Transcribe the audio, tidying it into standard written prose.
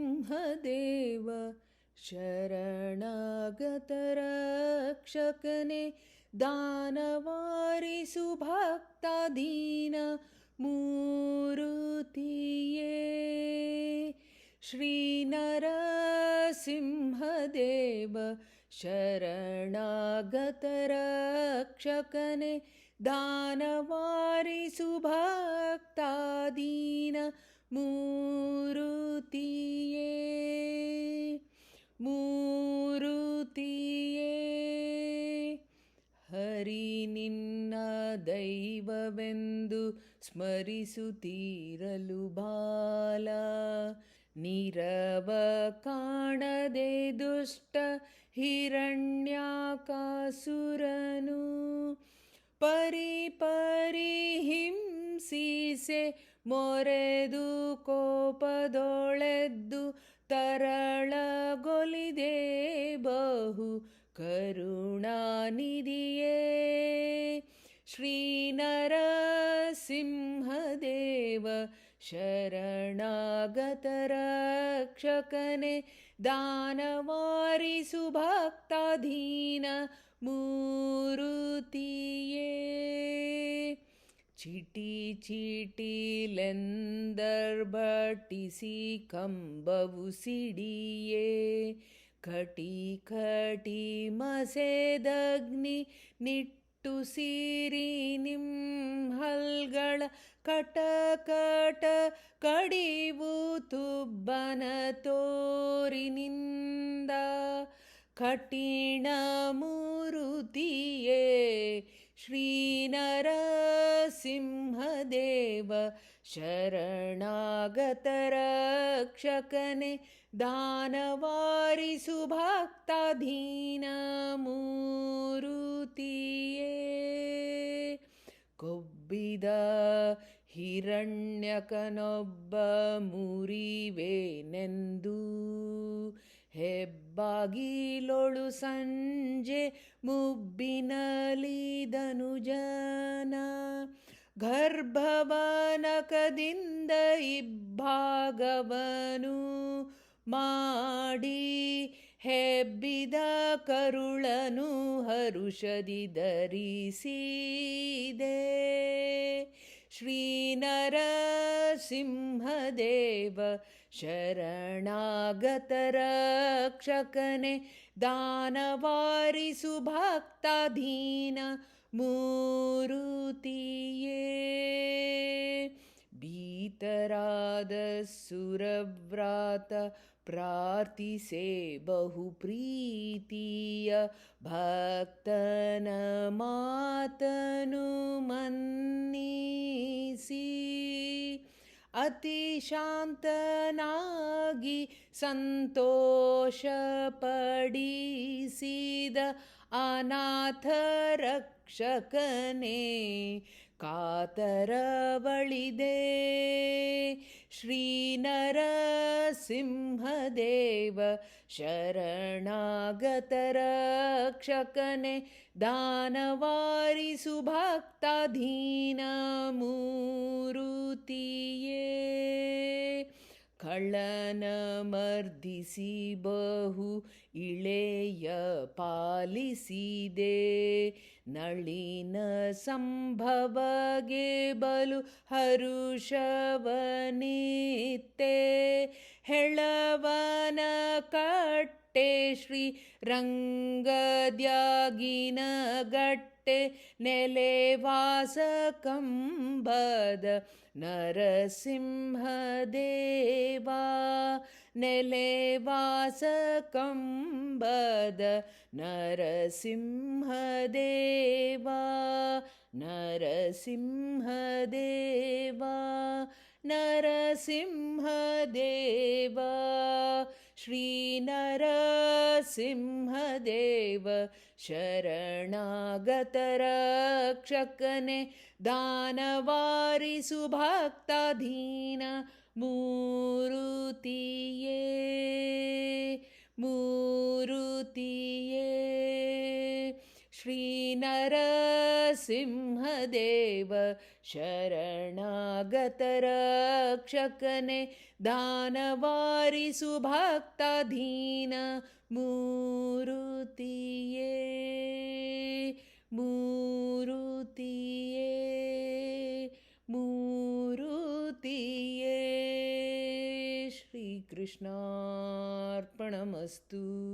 श्रीनरसिंहदेव शरणागतरक्षकने दानवारिसुभक्तादीन मूरुतिये श्रीनरसिंहदेव शरणागतरक्षकने दानवारिसुभक्तादीन ಮೂರುತಿಯೇ ಮೂರುತಿಯೇ ಹರಿ ನಿನ್ನ ದೈವವೆಂದು ಸ್ಮರಿಸುತ್ತೀರಲು ಬಾಲ ನೀರವ ಕಾಣದೆ ದುಷ್ಟ ಹಿರಣ್ಯಾಕಾಸುರನು ಪರಿ ಹಿಂಸಿಸೆ ಮೊರೆದು ಕೋಪದೊಳೆದ್ದು ತರಳಗೊಲಿದೆ ಬಹು ಕರುಣಾನಿಧಿಯೇ ಶ್ರೀನರಸಿಂಹದೇವ ಶರಣಾಗತರಕ್ಷಕನೆ ದಾನವಾರಿಸುಭಕ್ತಾಧೀನ ಮೂರುತಿಯೇ ಚಿಟಿ ಚಿಟಿಲೆಂದರ್ಭಟಿಸಿ ಕಂಬವು ಸಿಡಿಯೇ ಕಟಿ ಕಟಿ ಮಸೆದಗ್ನಿ ನಿಟ್ಟುಸಿರಿ ನಿಂಹಲ್ಗಳ ಕಟ ಕಟ ಕಡಿವು ತುಬ್ಬನ ತೋರಿನಿಂದ ಕಠಿಣ ಮೂರುತಿಯೇ ಶ್ರೀನರಸಿಂಹದೇವ ಶರಣಾಗತರಕ್ಷಕನೆ ದಾನವಾರಿಸುಭಕ್ತಾಧೀನ ಮೂರುತಿಯೇ ಕೊಬ್ಬಿದ ಹಿರಣ್ಯಕನೊಬ್ಬ ಮುರಿವೆನೆಂದು ಹೆಬ್ಬಾಗಿಲೊಳು ಸಂಜೆ ಮುಬ್ಬಿನಲಿದನು ಜನ ಗರ್ಭವನಕದಿಂದ ಇಬ್ಬಾಗವನು ಮಾಡಿ ಹೆಬ್ಬಿದ ಕರುಳನು ಹರುಷದಿ ಧರಿಸಿದೆ ಶ್ರೀನರಸಿಂಹದೇವ ಶರಣಾಗತರಕ್ಷಕನೆ ದಾನವಾರಿಸುಭಕ್ತಾಧೀನ ಮೂರುತಿಯೇ ಭೀತರಾದ ಸುರವ್ರಾತ ಪ್ರಾರ್ಥಿಸೆ ಬಹು ಪ್ರೀತಿಯ ಭಕ್ತನ ಮಾತನು ಮನ್ನಿಸಿ ಅತಿ ಶಾಂತನಾಗಿ ಸಂತೋಷ ಪಡಿಸಿದ ಅನಾಥ ರಕ್ಷಕನೇ ಕಾತರವಳಿದೆ ಶ್ರೀನರಸಿಂಹದೇವ ಶರಣಾಗತರಕ್ಷಕನೆ ದಾನವಾರಿಸುಭಕ್ತಾಧೀನ ಮೂರುತಿಯೇ ಕಳ್ಳನ ಮರ್ದಿಸಿ ಬಹು ಇಳೆಯ ಪಾಲಿಸಿದೆ ನಳಿನ ಸಂಭವಗೆ ಬಲು ಹರುಷವನಿತ್ತೆ ಹೆಳವನ ಕಟ್ಟೆ ಶ್ರೀ ರಂಗದ್ಯಾಗಿನ ಗಟ್ಟೆ ನೆಲೆವಾಸ ಕಂಬದ ನರಸಿಂಹದೇವ ನೆಲೆವಾಸ ಕಂಬದ ನರಸಿಂಹದೇವ ನರಸಿಂಹದೇವ ನರಸಿಂಹದೇವ ಶ್ರೀನರಸಿಂಹದೇವ ಶರಣಾಗತರಕ್ಷಕನೆ ದಾನವಾರಿಸುಭಕ್ತಾಧೀನ ಮೂರುತಿಯೇ ಮೂರುತಿಯೇ ಶ್ರೀನರಸಿಂಹದೇವ ನರಸಿಂಹದೇವ ಶರಣಾಗತರಕ್ಷಕನೆ ದಾನವಾರಿಸು ಭಕ್ತಾಧೀನ ಮೂರುತಿಯೇ ಮೂರುತಿಯೇ ಮೂರುತಿಯೇ. ಶ್ರೀಕೃಷ್ಣಾರ್ಪಣಮಸ್ತು.